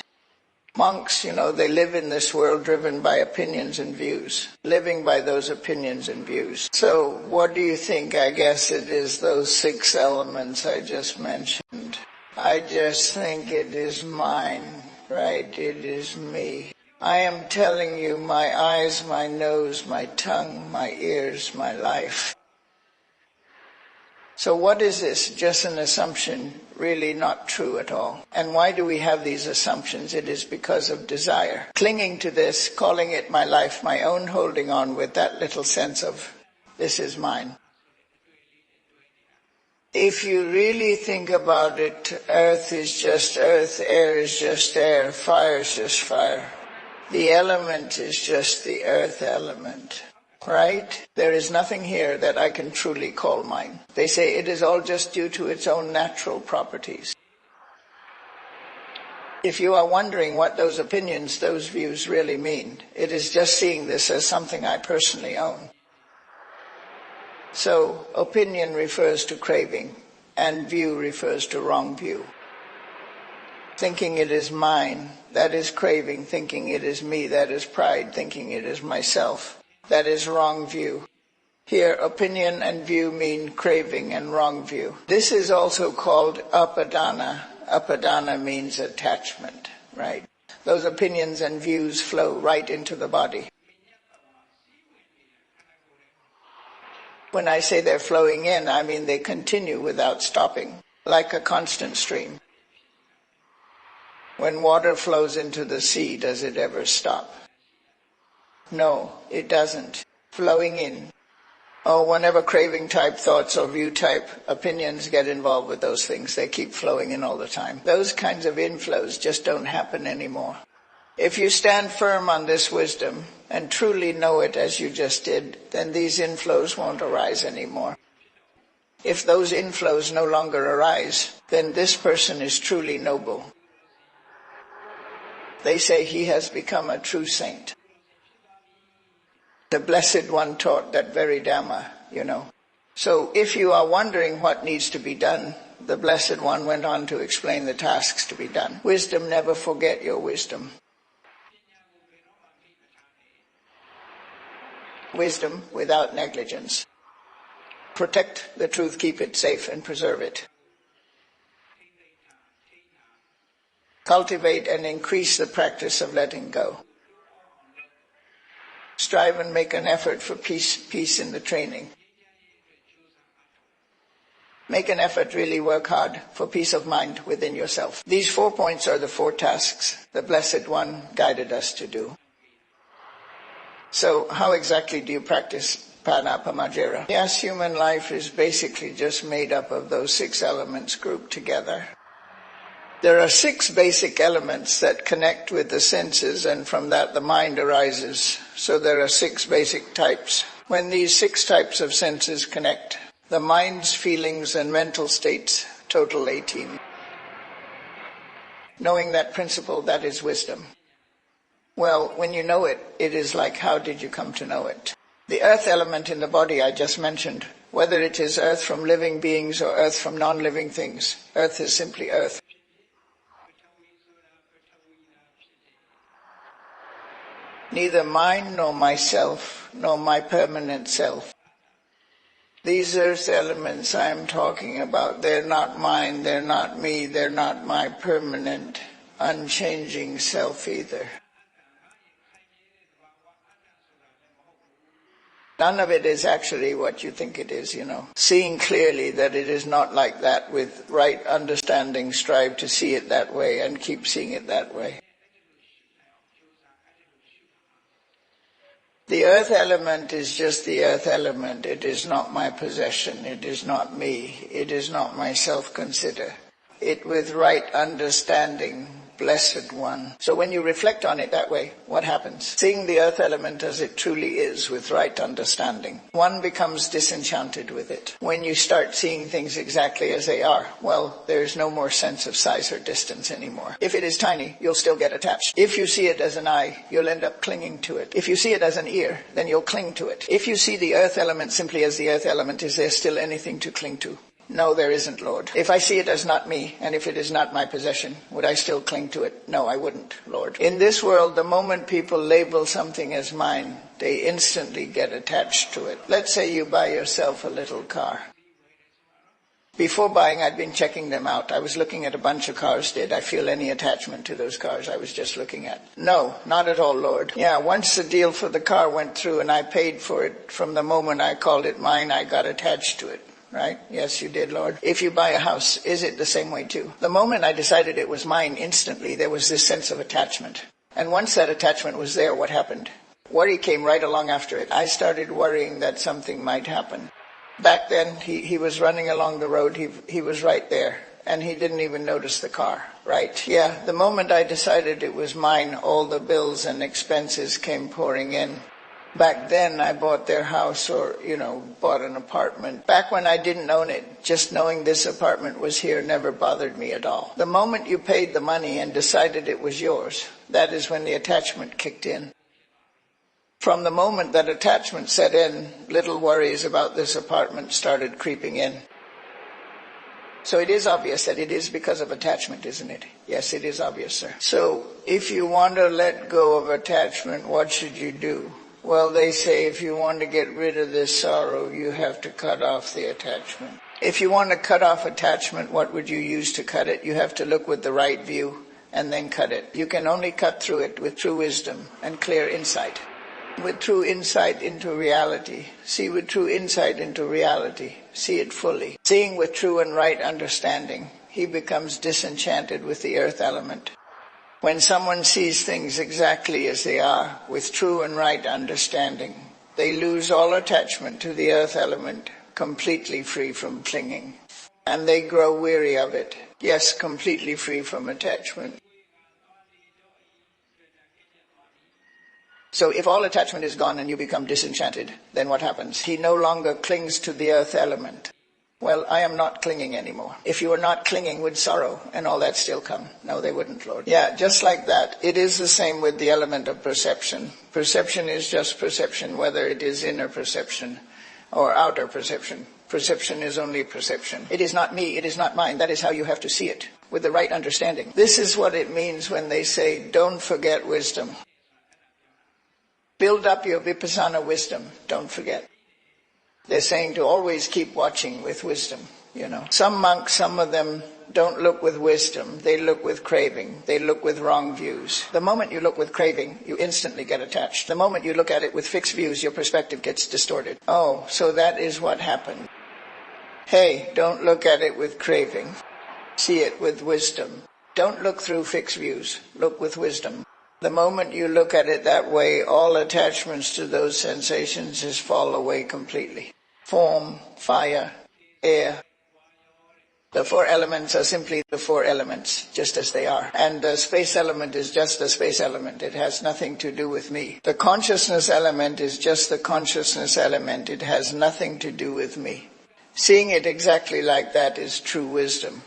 [SPEAKER 1] Monks, they live in this world driven by opinions and views, living by those opinions and views. So what do you think? I guess it is those 6 elements I just mentioned. I just think it is mine, right? It is me. I am telling you, my eyes, my nose, my tongue, my ears, my life. So what is this? Just an assumption, really not true at all. And why do we have these assumptions? It is because of desire. Clinging to this, calling it my life, my own, holding on with that little sense of, this is mine. If you really think about it, earth is just earth, air is just air, fire is just fire. The element is just the earth element. right? There is nothing here that I can truly call mine. They say it is all just due to its own natural properties. If you are wondering what those opinions, those views really mean, it is just seeing this as something I personally own. So, opinion refers to craving, and view refers to wrong view. Thinking it is mine, that is craving. Thinking it is me, that is pride. Thinking it is myself, that is wrong view. Here, opinion and view mean craving and wrong view. This is also called upadana. Upadana means attachment, right? Those opinions and views flow right into the body. When I say they're flowing in, I mean they continue without stopping, like a constant stream. When water flows into the sea, does it ever stop? No, it doesn't. Flowing in. Oh, whenever craving type thoughts or view type opinions get involved with those things, they keep flowing in all the time. Those kinds of inflows just don't happen anymore. If you stand firm on this wisdom and truly know it as you just did, then these inflows won't arise anymore. If those inflows no longer arise, then this person is truly noble. They say he has become a true saint. The Blessed One taught that very Dhamma, So if you are wondering what needs to be done, the Blessed One went on to explain the tasks to be done. Wisdom, never forget your wisdom. Wisdom without negligence. Protect the truth, keep it safe, and preserve it. Cultivate and increase the practice of letting go. Strive and make an effort for peace in the training. Make an effort, really work hard for peace of mind within yourself. These 4 points are the 4 tasks the Blessed One guided us to do. So how exactly do you practice Panapamajera? Yes, human life is basically just made up of those 6 elements grouped together. There are 6 basic elements that connect with the senses, and from that the mind arises. So there are 6 basic types. When these 6 types of senses connect, the mind's feelings and mental states total 18. Knowing that principle, that is wisdom. Well, when you know it, it is like, how did you come to know it? The earth element in the body I just mentioned, whether it is earth from living beings or earth from non-living things, earth is simply earth. Neither mine nor myself, nor my permanent self. These earth elements I am talking about, they're not mine, they're not me, they're not my permanent, unchanging self either. None of it is actually what you think it is, Seeing clearly that it is not like that, with right understanding, strive to see it that way and keep seeing it that way. The earth element is just the earth element. It is not my possession. It is not me. It is not my self-consider. It with right understanding, Blessed One. So when you reflect on it that way, what happens? Seeing the earth element as it truly is with right understanding, one becomes disenchanted with it. When you start seeing things exactly as they are, well, there's no more sense of size or distance anymore. If it is tiny, you'll still get attached. If you see it as an eye, you'll end up clinging to it. If you see it as an ear, then you'll cling to it. If you see the earth element simply as the earth element, is there still anything to cling to? No, there isn't, Lord. If I see it as not me, and if it is not my possession, would I still cling to it? No, I wouldn't, Lord. In this world, the moment people label something as mine, they instantly get attached to it. Let's say you buy yourself a little car. Before buying, I'd been checking them out. I was looking at a bunch of cars. Did I feel any attachment to those cars I was just looking at? No, not at all, Lord. Yeah, once the deal for the car went through and I paid for it, from the moment I called it mine, I got attached to it. Right? Yes, you did, Lord. If you buy a house, is it the same way too? The moment I decided it was mine, instantly there was this sense of attachment. And once that attachment was there, what happened? Worry came right along after it. I started worrying that something might happen. Back then, he was running along the road. He was right there. And he didn't even notice the car. Right? Yeah, the moment I decided it was mine, all the bills and expenses came pouring in. Back then I bought their house or, bought an apartment. Back when I didn't own it, just knowing this apartment was here never bothered me at all. The moment you paid the money and decided it was yours, that is when the attachment kicked in. From the moment that attachment set in, little worries about this apartment started creeping in. So it is obvious that it is because of attachment, isn't it? Yes, it is obvious, sir. So if you want to let go of attachment, what should you do? Well, they say if you want to get rid of this sorrow, you have to cut off the attachment. If you want to cut off attachment, what would you use to cut it? You have to look with the right view and then cut it. You can only cut through it with true wisdom and clear insight. With true insight into reality. See with true insight into reality. See it fully. Seeing with true and right understanding, he becomes disenchanted with the earth element. When someone sees things exactly as they are, with true and right understanding, they lose all attachment to the earth element, completely free from clinging. And they grow weary of it. Yes, completely free from attachment. So if all attachment is gone and you become disenchanted, then what happens? He no longer clings to the earth element. Well, I am not clinging anymore. If you were not clinging, would sorrow and all that still come? No, they wouldn't, Lord. Yeah, just like that. It is the same with the element of perception. Perception is just perception, whether it is inner perception or outer perception. Perception is only perception. It is not me, it is not mine. That is how you have to see it, with the right understanding. This is what it means when they say, don't forget wisdom. Build up your vipassana wisdom, don't forget. They're saying to always keep watching with wisdom, Some monks, some of them don't look with wisdom. They look with craving. They look with wrong views. The moment you look with craving, you instantly get attached. The moment you look at it with fixed views, your perspective gets distorted. Oh, so that is what happened. Hey, don't look at it with craving. See it with wisdom. Don't look through fixed views. Look with wisdom. The moment you look at it that way, all attachments to those sensations just fall away completely. Form, fire, air. The four elements are simply the four elements, just as they are. And the space element is just the space element. It has nothing to do with me. The consciousness element is just the consciousness element. It has nothing to do with me. Seeing it exactly like that is true wisdom.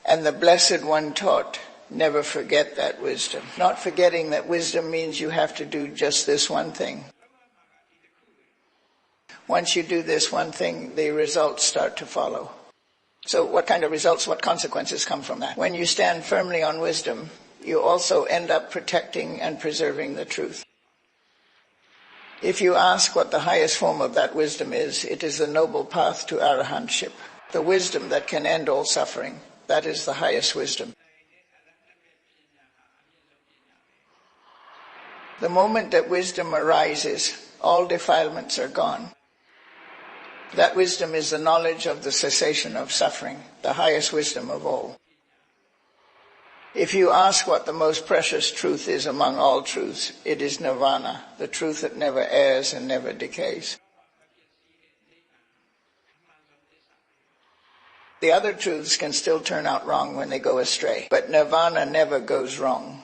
[SPEAKER 1] And the Blessed One taught, never forget that wisdom. Not forgetting that wisdom means you have to do just this one thing. Once you do this one thing, the results start to follow. So what kind of results, what consequences come from that? When you stand firmly on wisdom, you also end up protecting and preserving the truth. If you ask what the highest form of that wisdom is, it is the noble path to arahantship. The wisdom that can end all suffering. That is the highest wisdom. The moment that wisdom arises, all defilements are gone. That wisdom is the knowledge of the cessation of suffering, the highest wisdom of all. If you ask what the most precious truth is among all truths, it is Nirvana, the truth that never errs and never decays. The other truths can still turn out wrong when they go astray, but Nirvana never goes wrong,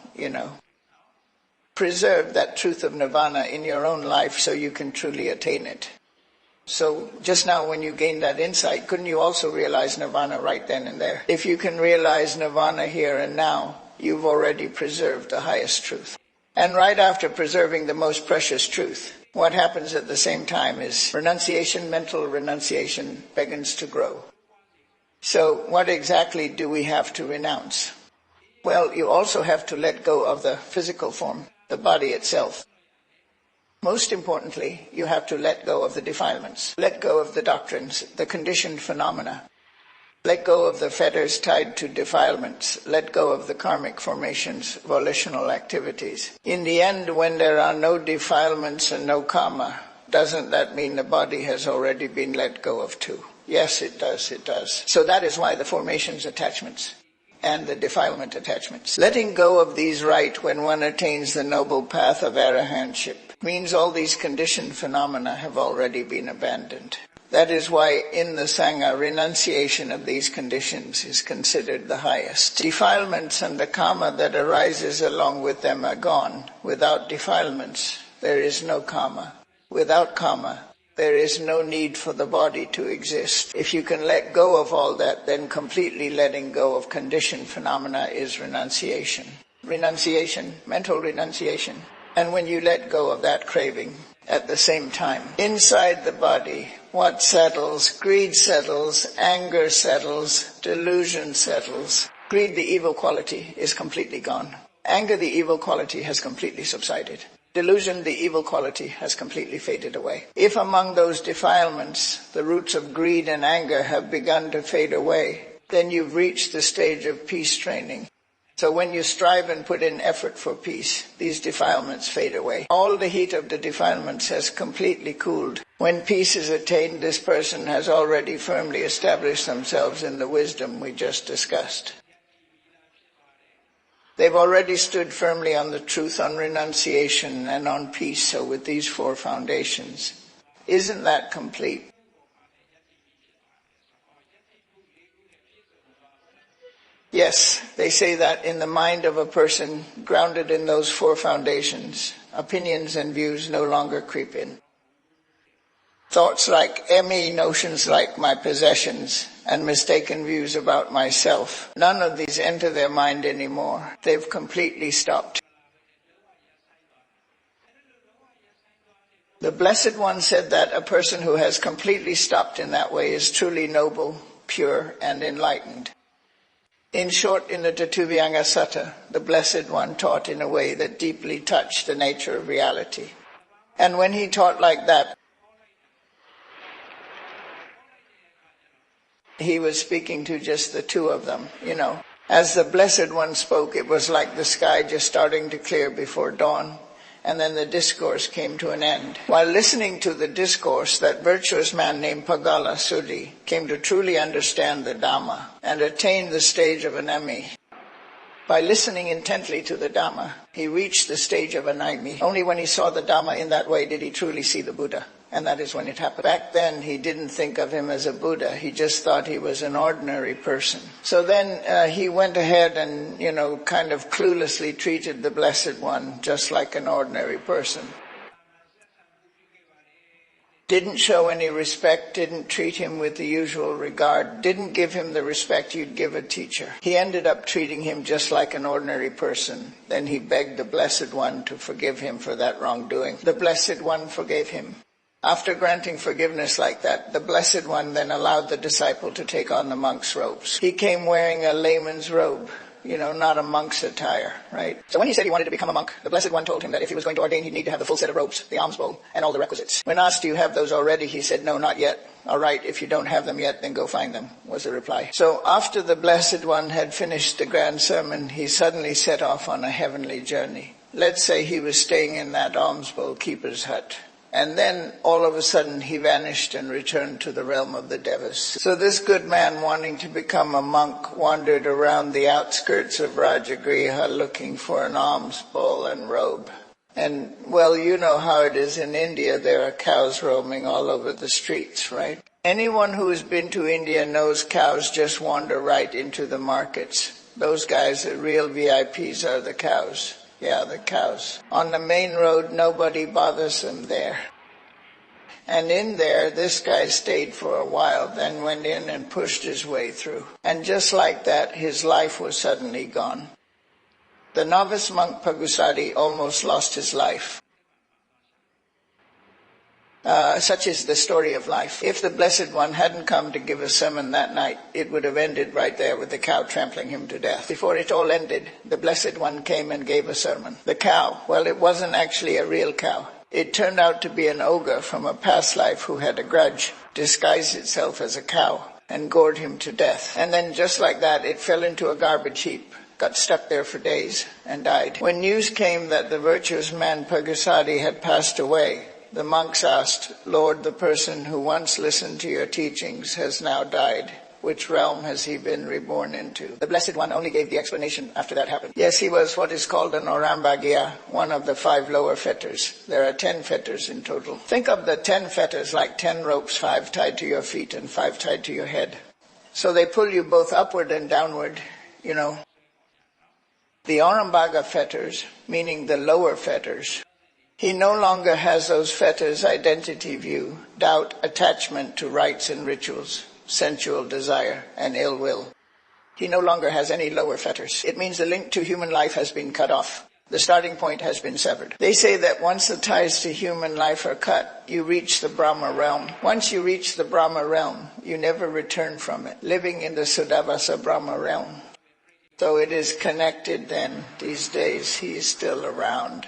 [SPEAKER 1] Preserve that truth of Nirvana in your own life so you can truly attain it. So just now when you gained that insight, couldn't you also realize Nirvana right then and there? If you can realize Nirvana here and now, you've already preserved the highest truth. And right after preserving the most precious truth, what happens at the same time is renunciation, mental renunciation begins to grow. So what exactly do we have to renounce? Well, you also have to let go of the physical form, the body itself. Most importantly, you have to let go of the defilements, let go of the doctrines, the conditioned phenomena, let go of the fetters tied to defilements, let go of the karmic formations, volitional activities. In the end, when there are no defilements and no karma, doesn't that mean the body has already been let go of too? Yes, it does, it does. So that is why the formations attachments and the defilement attachments. Letting go of these right when one attains the noble path of arahantship means all these conditioned phenomena have already been abandoned. That is why in the Sangha, renunciation of these conditions is considered the highest. Defilements and the karma that arises along with them are gone. Without defilements, there is no karma. Without karma, there is no need for the body to exist. If you can let go of all that, then completely letting go of conditioned phenomena is renunciation. Renunciation, mental renunciation. And when you let go of that craving at the same time, inside the body, what settles? Greed settles, anger settles, delusion settles. Greed, the evil quality, is completely gone. Anger, the evil quality, has completely subsided. Delusion, the evil quality, has completely faded away. If among those defilements, the roots of greed and anger have begun to fade away, then you've reached the stage of peace training. So when you strive and put in effort for peace, these defilements fade away. All the heat of the defilements has completely cooled. When peace is attained, this person has already firmly established themselves in the wisdom we just discussed. They've already stood firmly on the truth, on renunciation, and on peace, so with these 4 foundations. Isn't that complete? Yes, they say that in the mind of a person grounded in those 4 foundations, opinions and views no longer creep in. Thoughts like me, notions like my possessions, and mistaken views about myself, none of these enter their mind anymore. They've completely stopped. The Blessed One said that a person who has completely stopped in that way is truly noble, pure, and enlightened. In short, in the Tatuviyanga Sutta, the Blessed One taught in a way that deeply touched the nature of reality. And when he taught like that, he was speaking to just the 2 of them, As the Blessed One spoke, it was like the sky just starting to clear before dawn, and then the discourse came to an end. While listening to the discourse, that virtuous man named Pagala Sudi came to truly understand the Dhamma and attain the stage of anami. By listening intently to the Dhamma, he reached the stage of anami. Only when he saw the Dhamma in that way did he truly see the Buddha. And that is when it happened. Back then, he didn't think of him as a Buddha. He just thought he was an ordinary person. So then he went ahead and, kind of cluelessly treated the Blessed One just like an ordinary person. Didn't show any respect, didn't treat him with the usual regard, didn't give him the respect you'd give a teacher. He ended up treating him just like an ordinary person. Then he begged the Blessed One to forgive him for that wrongdoing. The Blessed One forgave him. After granting forgiveness like that, the Blessed One then allowed the disciple to take on the monk's robes. He came wearing a layman's robe, not a monk's attire, right? So when he said he wanted to become a monk, the Blessed One told him that if he was going to ordain, he'd need to have the full set of robes, the alms bowl, and all the requisites. When asked, do you have those already? He said, no, not yet. All right, if you don't have them yet, then go find them, was the reply. So after the Blessed One had finished the grand sermon, he suddenly set off on a heavenly journey. Let's say he was staying in that alms bowl keeper's hut. And then, all of a sudden, he vanished and returned to the realm of the Devas. So this good man, wanting to become a monk, wandered around the outskirts of Rajagriha looking for an alms bowl and robe. And, well, you know how it is in India. There are cows roaming all over the streets, right? Anyone who has been to India knows cows just wander right into the markets. Those guys, the real VIPs, are the cows. Yeah, the cows. On the main road, nobody bothers them there. And in there, this guy stayed for a while, then went in and pushed his way through. And just like that, his life was suddenly gone. The novice monk Pagusadi almost lost his life. Such is the story of life. If the Blessed One hadn't come to give a sermon that night, it would have ended right there with the cow trampling him to death. Before it all ended, the Blessed One came and gave a sermon. The cow, well, it wasn't actually a real cow. It turned out to be an ogre from a past life who had a grudge, disguised itself as a cow, and gored him to death. And then just like that, it fell into a garbage heap, got stuck there for days, and died. When news came that the virtuous man Pagusadi had passed away, the monks asked, Lord, the person who once listened to your teachings has now died. Which realm has he been reborn into? The Blessed One only gave the explanation after that happened. Yes, he was what is called an Orambagya, one of the 5 lower fetters. There are 10 fetters in total. Think of the 10 fetters like 10 ropes, 5 tied to your feet and 5 tied to your head. So they pull you both upward and downward, The Orambagya fetters, meaning the lower fetters, He no longer has those fetters: identity view, doubt, attachment to rites and rituals, sensual desire, and ill will. He no longer has any lower fetters. It means the link to human life has been cut off. The starting point has been severed. They say that once the ties to human life are cut, you reach the Brahma realm. Once you reach the Brahma realm, you never return from it, living in the Sudavasa Brahma realm. So it is connected then. These days he is still around,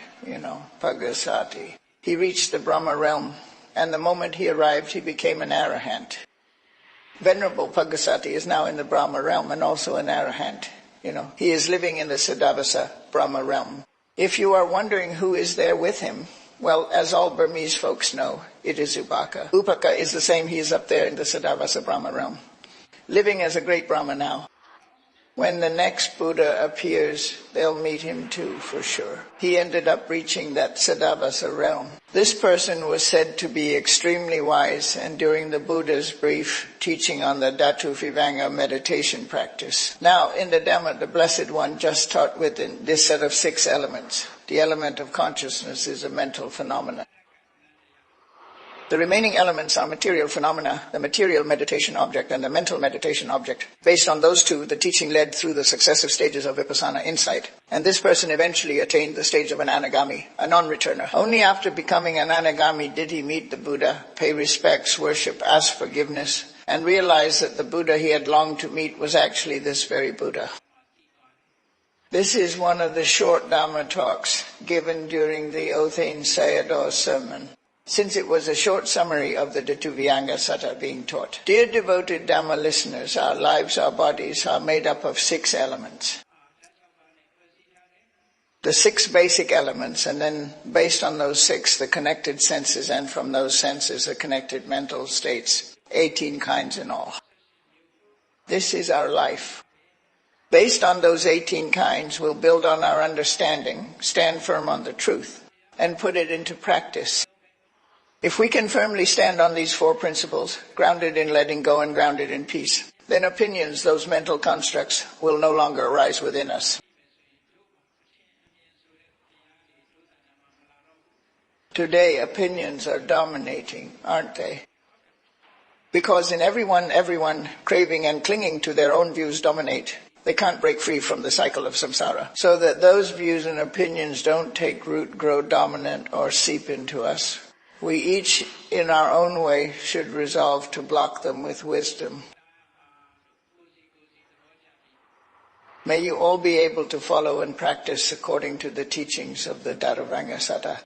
[SPEAKER 1] Pagasati. He reached the Brahma realm, and the moment he arrived, he became an arahant. Venerable Pagasati is now in the Brahma realm and also an arahant. He is living in the Siddhavasa Brahma realm. If you are wondering who is there with him, well, as all Burmese folks know, it is Upaka. Upaka is the same. He is up there in the Siddhavasa Brahma realm, living as a great Brahma now. When the next Buddha appears, they'll meet him too, for sure. He ended up reaching that Siddhavasa realm. This person was said to be extremely wise, and during the Buddha's brief teaching on the Dhatu Vivanga meditation practice. Now, in the Dhamma, the Blessed One just taught within this set of 6 elements. The element of consciousness is a mental phenomenon. The remaining elements are material phenomena, the material meditation object and the mental meditation object. Based on those two, the teaching led through the successive stages of vipassana insight. And this person eventually attained the stage of an anagami, a non-returner. Only after becoming an anagami did he meet the Buddha, pay respects, worship, ask forgiveness, and realize that the Buddha he had longed to meet was actually this very Buddha. This is one of the short Dhamma talks given during the Othane Sayadaw sermon, since it was a short summary of the Dhatu-Vihanga Sutta being taught. Dear devoted Dhamma listeners, our lives, our bodies are made up of 6 elements. The 6 basic elements, and then based on those 6, the connected senses, and from those senses, the connected mental states, 18 kinds in all. This is our life. Based on those 18 kinds, we'll build on our understanding, stand firm on the truth, and put it into practice. If we can firmly stand on these 4 principles, grounded in letting go and grounded in peace, then opinions, those mental constructs, will no longer arise within us. Today, opinions are dominating, aren't they? Because in everyone craving and clinging to their own views dominate. They can't break free from the cycle of samsara. So that those views and opinions don't take root, grow dominant, or seep into us. We each, in our own way, should resolve to block them with wisdom. May you all be able to follow and practice according to the teachings of the Dharavanga Sutta.